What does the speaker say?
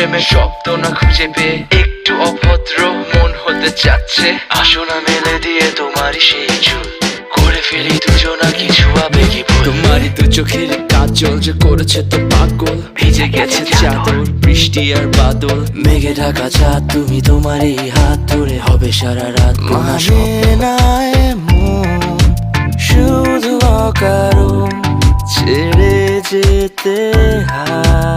প্রেমের শব্দ না খুঁজে পেয়ে একটু অভদ্র মন হতে চাচ্ছে। আসো না মেলে দিয়ে তোমারই সেই চুল, করে ফেলি দুজনা কিছু আবেগী ভুল। তোমারই দু চোখের কাজল যে করেছে তো পাগল, ভিজে গেছে চাদর বৃষ্টি আর বাদল। মেঘে ঢাকা চাঁদ তুমি তোমারই হাত ধরে হবে সারা রাত। মানে না এমন শুধু অকারণ ছেড়ে যেতে হয়।